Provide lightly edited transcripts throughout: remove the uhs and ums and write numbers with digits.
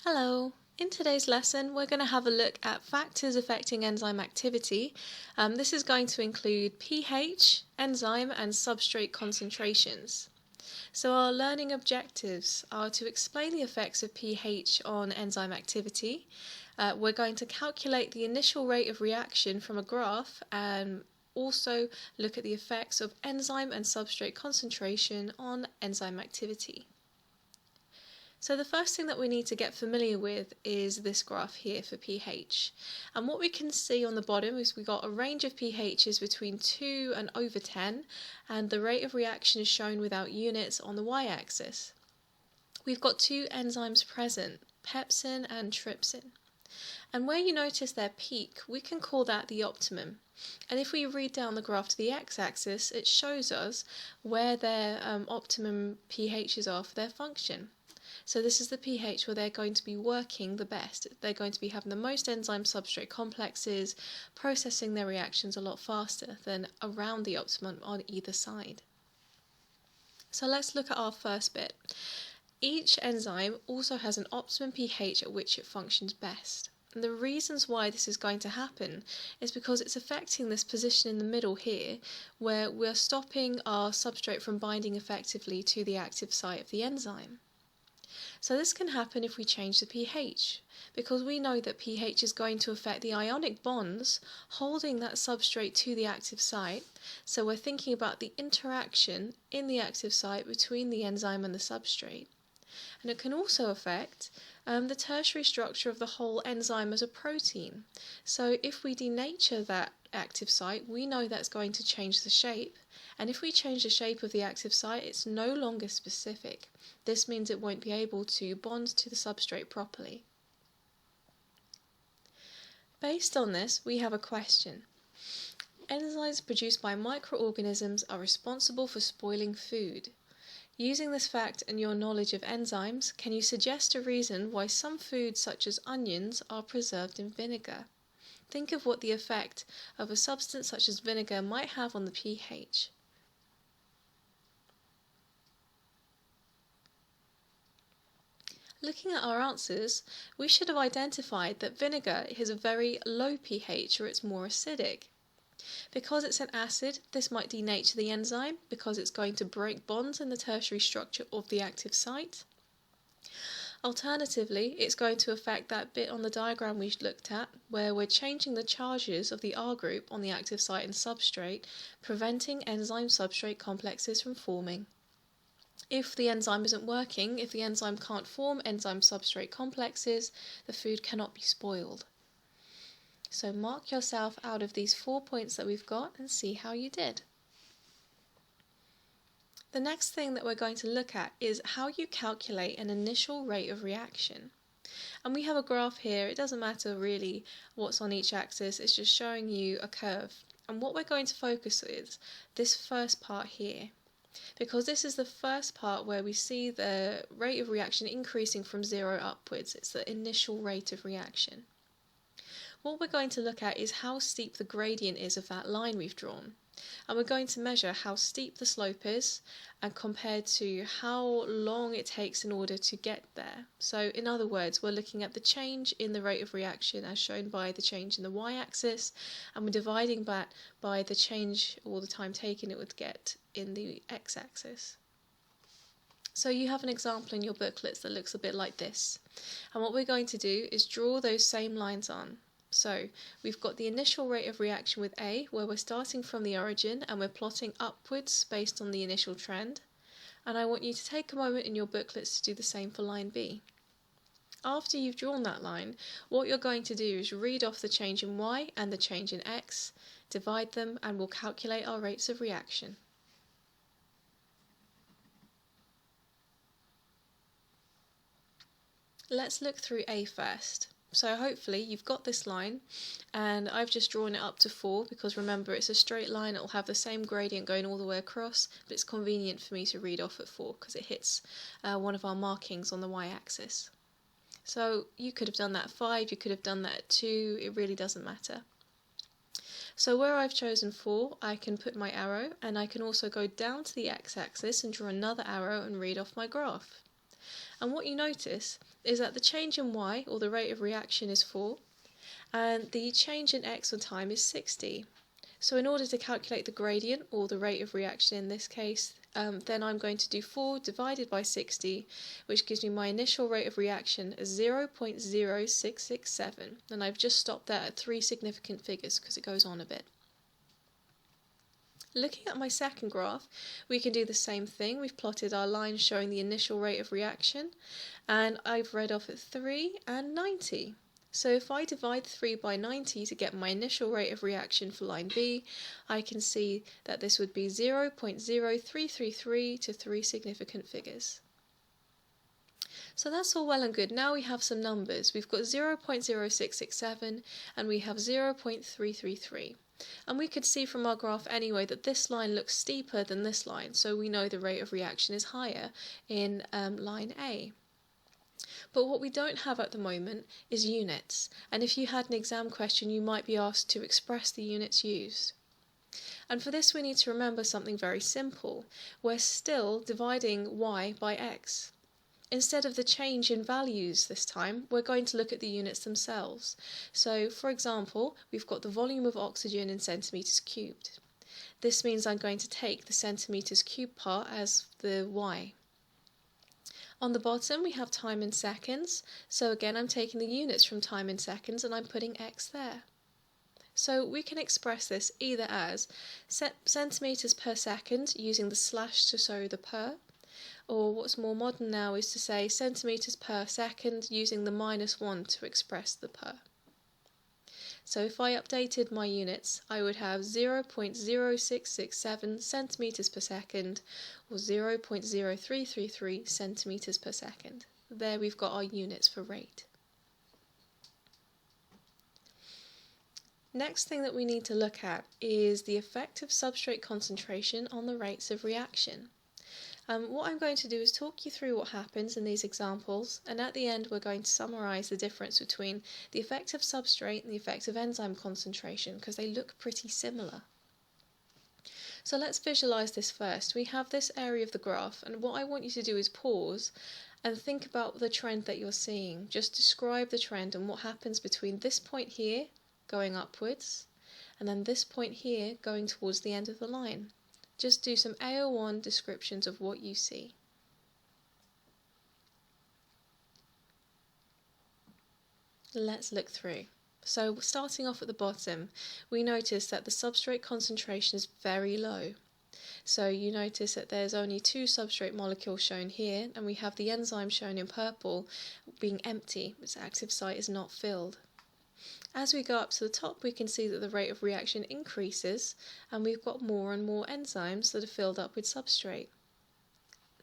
Hello. In today's lesson, we're going to have a look at factors affecting enzyme activity. This is going to include pH, enzyme, and substrate concentrations. So our learning objectives are to explain the effects of pH on enzyme activity. We're going to calculate the initial rate of reaction from a graph and also look at the effects of enzyme and substrate concentration on enzyme activity. So the first thing that we need to get familiar with is this graph here for pH. And what we can see on the bottom is we've got a range of pHs between 2 and over 10, and the rate of reaction is shown without units on the y-axis. We've got two enzymes present, pepsin and trypsin. And where you notice their peak, we can call that the optimum. And if we read down the graph to the x-axis, it shows us where their optimum pHs are for their function. So this is the pH where they're going to be working the best. They're going to be having the most enzyme substrate complexes, processing their reactions a lot faster than around the optimum on either side. So let's look at our first bit. Each enzyme also has an optimum pH at which it functions best. And the reasons why this is going to happen is because it's affecting this position in the middle here, where we're stopping our substrate from binding effectively to the active site of the enzyme. So this can happen if we change the pH, because we know that pH is going to affect the ionic bonds holding that substrate to the active site. So we're thinking about the interaction in the active site between the enzyme and the substrate. And it can also affect the tertiary structure of the whole enzyme as a protein. So if we denature that active site, we know that's going to change the shape. And if we change the shape of the active site, it's no longer specific. This means it won't be able to bond to the substrate properly. Based on this, we have a question. Enzymes produced by microorganisms are responsible for spoiling food. Using this fact and your knowledge of enzymes, can you suggest a reason why some foods such as onions are preserved in vinegar? Think of what the effect of a substance such as vinegar might have on the pH. Looking at our answers, we should have identified that vinegar has a very low pH, or it's more acidic. Because it's an acid, this might denature the enzyme because it's going to break bonds in the tertiary structure of the active site. Alternatively, it's going to affect that bit on the diagram we looked at, where we're changing the charges of the R group on the active site and substrate, preventing enzyme-substrate complexes from forming. If the enzyme isn't working, if the enzyme can't form enzyme-substrate complexes, the food cannot be spoiled. So mark yourself out of these 4 points that we've got and see how you did. The next thing that we're going to look at is how you calculate an initial rate of reaction. And we have a graph here. It doesn't matter really what's on each axis, it's just showing you a curve. And what we're going to focus on is this first part here, because this is the first part where we see the rate of reaction increasing from 0 upwards. It's the initial rate of reaction. What we're going to look at is how steep the gradient is of that line we've drawn. And we're going to measure how steep the slope is and compared to how long it takes in order to get there. So in other words, we're looking at the change in the rate of reaction as shown by the change in the y-axis, and we're dividing that by the change or the time taken it would get in the x-axis. So you have an example in your booklets that looks a bit like this. And what we're going to do is draw those same lines on. So we've got the initial rate of reaction with A, where we're starting from the origin and we're plotting upwards based on the initial trend. And I want you to take a moment in your booklets to do the same for line B. After you've drawn that line, what you're going to do is read off the change in Y and the change in X, divide them, and we'll calculate our rates of reaction. Let's look through A first. So hopefully you've got this line, and I've just drawn it up to 4 because remember it's a straight line, it'll have the same gradient going all the way across, but it's convenient for me to read off at 4 because it hits one of our markings on the y-axis. So you could have done that at 5, you could have done that at 2, it really doesn't matter. So where I've chosen 4, I can put my arrow, and I can also go down to the x-axis and draw another arrow and read off my graph. And what you notice is that the change in y, or the rate of reaction, is 4, and the change in x, or time, is 60. So in order to calculate the gradient, or the rate of reaction in this case, then I'm going to do 4 divided by 60, which gives me my initial rate of reaction as 0.0667, and I've just stopped there at 3 significant figures because it goes on a bit. Looking at my second graph, we can do the same thing. We've plotted our lines showing the initial rate of reaction, and I've read off at 3 and 90. So if I divide 3 by 90 to get my initial rate of reaction for line B, I can see that this would be 0.0333 to 3 significant figures. So that's all well and good. Now we have some numbers. We've got 0.0667 and we have 0.333. And we could see from our graph anyway that this line looks steeper than this line, so we know the rate of reaction is higher in line A. But what we don't have at the moment is units, and if you had an exam question you might be asked to express the units used. And for this we need to remember something very simple. We're still dividing y by x. Instead of the change in values this time, we're going to look at the units themselves. So, for example, we've got the volume of oxygen in centimetres cubed. This means I'm going to take the centimetres cubed part as the y. On the bottom we have time in seconds, so again I'm taking the units from time in seconds and I'm putting x there. So we can express this either as centimetres per second using the slash to show the per, or what's more modern now is to say centimetres per second using the -1 to express the per. So if I updated my units, I would have 0.0667 centimetres per second or 0.0333 centimetres per second. There we've got our units for rate. Next thing that we need to look at is the effect of substrate concentration on the rates of reaction. What I'm going to do is talk you through what happens in these examples, and at the end we're going to summarise the difference between the effect of substrate and the effect of enzyme concentration, because they look pretty similar. So let's visualise this first. We have this area of the graph, and what I want you to do is pause and think about the trend that you're seeing. Just describe the trend and what happens between this point here, going upwards, and then this point here, going towards the end of the line. Just do some AO1 descriptions of what you see. Let's look through. So starting off at the bottom, we notice that the substrate concentration is very low. So you notice that there's only 2 substrate molecules shown here, and we have the enzyme shown in purple being empty. Its active site is not filled. As we go up to the top, we can see that the rate of reaction increases, and we've got more and more enzymes that are filled up with substrate.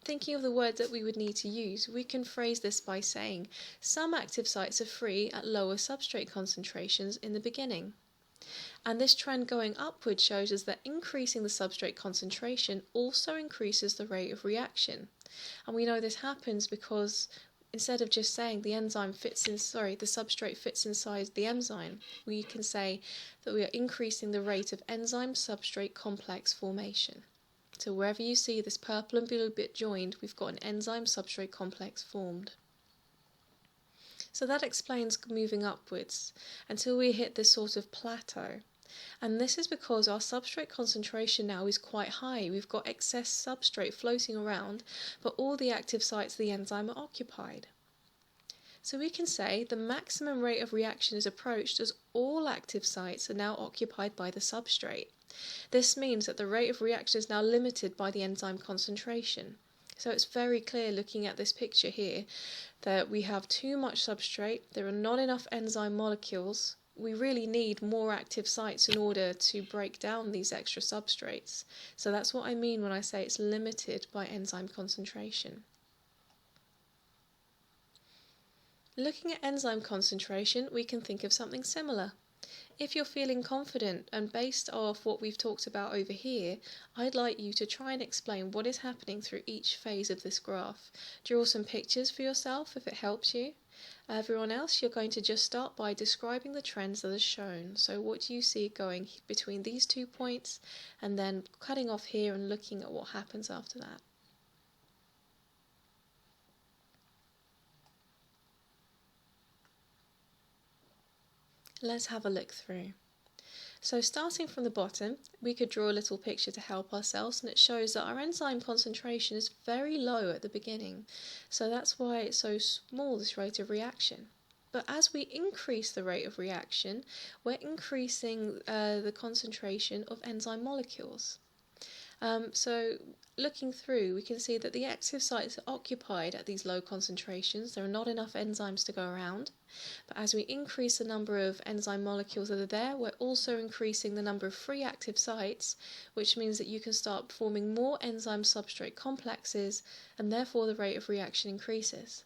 Thinking of the word that we would need to use, we can phrase this by saying some active sites are free at lower substrate concentrations in the beginning. And this trend going upward shows us that increasing the substrate concentration also increases the rate of reaction. And we know this happens because instead of just saying the substrate fits inside the enzyme, we can say that we are increasing the rate of enzyme-substrate complex formation. So wherever you see this purple and blue bit joined, we've got an enzyme-substrate complex formed. So that explains moving upwards until we hit this sort of plateau. And this is because our substrate concentration now is quite high. We've got excess substrate floating around, but all the active sites of the enzyme are occupied. So we can say the maximum rate of reaction is approached as all active sites are now occupied by the substrate. This means that the rate of reaction is now limited by the enzyme concentration. So it's very clear looking at this picture here that we have too much substrate, there are not enough enzyme molecules. We really need more active sites in order to break down these extra substrates. So that's what I mean when I say it's limited by enzyme concentration. Looking at enzyme concentration, we can think of something similar. If you're feeling confident and based off what we've talked about over here, I'd like you to try and explain what is happening through each phase of this graph. Draw some pictures for yourself if it helps you. Everyone else, you're going to just start by describing the trends that are shown. So what do you see going between these 2 points, and then cutting off here and looking at what happens after that. Let's have a look through. So starting from the bottom, we could draw a little picture to help ourselves, and it shows that our enzyme concentration is very low at the beginning. So that's why it's so small, this rate of reaction. But as we increase the rate of reaction, we're increasing the concentration of enzyme molecules. So looking through, we can see that the active sites are occupied at these low concentrations. There are not enough enzymes to go around. But as we increase the number of enzyme molecules that are there, we're also increasing the number of free active sites, which means that you can start forming more enzyme substrate complexes, and therefore the rate of reaction increases.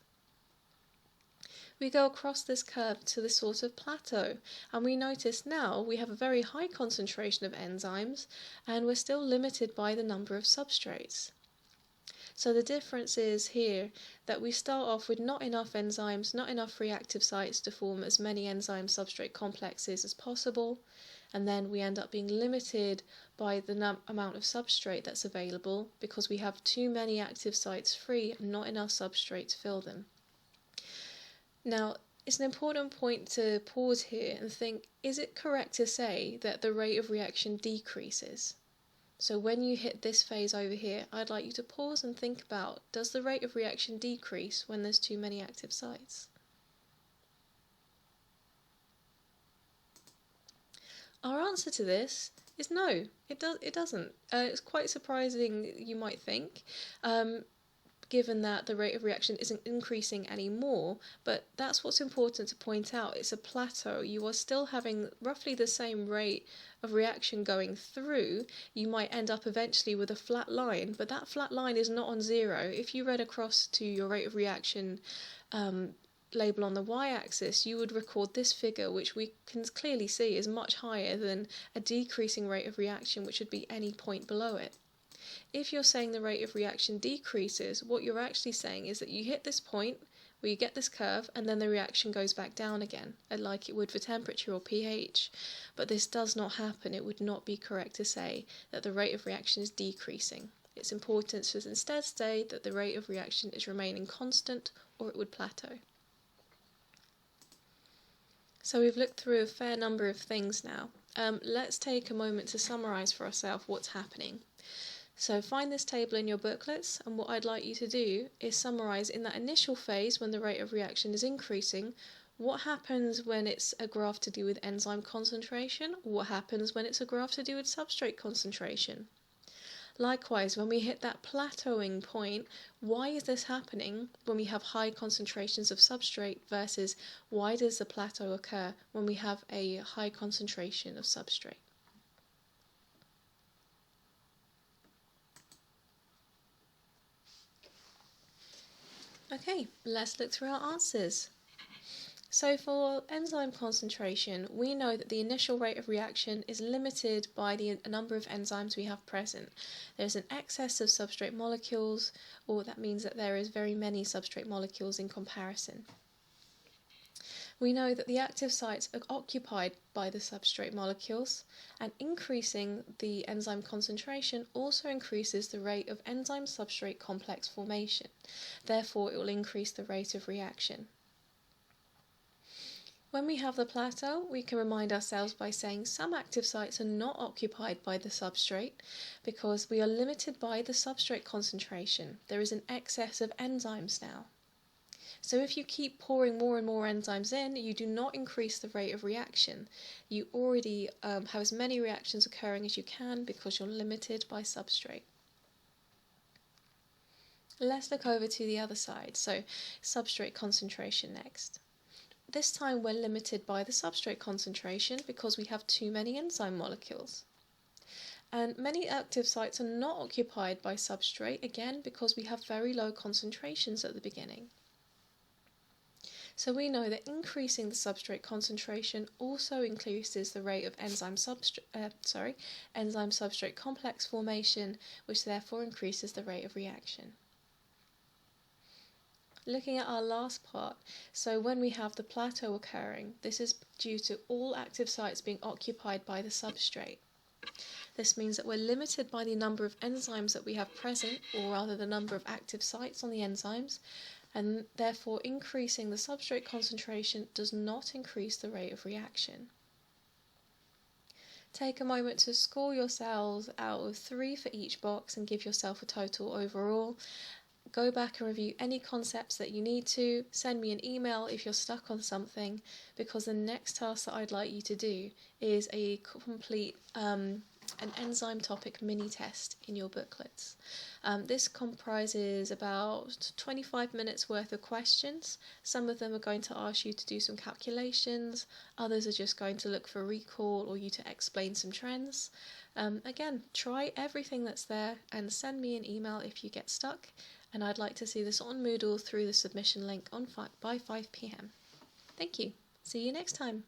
We go across this curve to this sort of plateau, and we notice now we have a very high concentration of enzymes, and we're still limited by the number of substrates. So the difference is here that we start off with not enough enzymes, not enough reactive sites to form as many enzyme substrate complexes as possible, and then we end up being limited by the amount of substrate that's available because we have too many active sites free and not enough substrate to fill them. Now, it's an important point to pause here and think, is it correct to say that the rate of reaction decreases? So when you hit this phase over here, I'd like you to pause and think about, does the rate of reaction decrease when there's too many active sites? Our answer to this is no, it doesn't. It's quite surprising, you might think, given that the rate of reaction isn't increasing anymore, but that's what's important to point out. It's a plateau. You are still having roughly the same rate of reaction going through. You might end up eventually with a flat line, but that flat line is not on zero. If you read across to your rate of reaction label on the y-axis, you would record this figure, which we can clearly see is much higher than a decreasing rate of reaction, which would be any point below it. If you're saying the rate of reaction decreases, what you're actually saying is that you hit this point where you get this curve and then the reaction goes back down again, like it would for temperature or pH. But this does not happen. It would not be correct to say that the rate of reaction is decreasing. It's important to instead say that the rate of reaction is remaining constant, or it would plateau. So we've looked through a fair number of things now. Let's take a moment to summarise for ourselves what's happening. So find this table in your booklets, and what I'd like you to do is summarise in that initial phase when the rate of reaction is increasing, what happens when it's a graph to do with enzyme concentration, or what happens when it's a graph to do with substrate concentration. Likewise, when we hit that plateauing point, why is this happening when we have high concentrations of substrate versus why does the plateau occur when we have a high concentration of substrate? Okay, let's look through our answers. So for enzyme concentration, we know that the initial rate of reaction is limited by the number of enzymes we have present. There's an excess of substrate molecules, or that means that there is very many substrate molecules in comparison. We know that the active sites are occupied by the substrate molecules, and increasing the enzyme concentration also increases the rate of enzyme substrate complex formation. Therefore, it will increase the rate of reaction. When we have the plateau, we can remind ourselves by saying some active sites are not occupied by the substrate because we are limited by the substrate concentration. There is an excess of enzymes now. So if you keep pouring more and more enzymes in, you do not increase the rate of reaction. You already have as many reactions occurring as you can because you're limited by substrate. Let's look over to the other side, so substrate concentration next. This time we're limited by the substrate concentration because we have too many enzyme molecules. And many active sites are not occupied by substrate, again because we have very low concentrations at the beginning. So we know that increasing the substrate concentration also increases the rate of enzyme substrate complex formation, which therefore increases the rate of reaction. Looking at our last part, so when we have the plateau occurring, this is due to all active sites being occupied by the substrate. This means that we're limited by the number of enzymes that we have present, or rather the number of active sites on the enzymes, and therefore increasing the substrate concentration does not increase the rate of reaction. Take a moment to score your cells out of 3 for each box and give yourself a total overall. Go back and review any concepts that you need to. Send me an email if you're stuck on something, because the next task that I'd like you to do is a complete an enzyme topic mini test in your booklets. This comprises about 25 minutes worth of questions. Some of them are going to ask you to do some calculations, others are just going to look for recall or you to explain some trends. Again, try everything that's there and send me an email if you get stuck, and I'd like to see this on Moodle through the submission link by 5 p.m. Thank you. See you next time.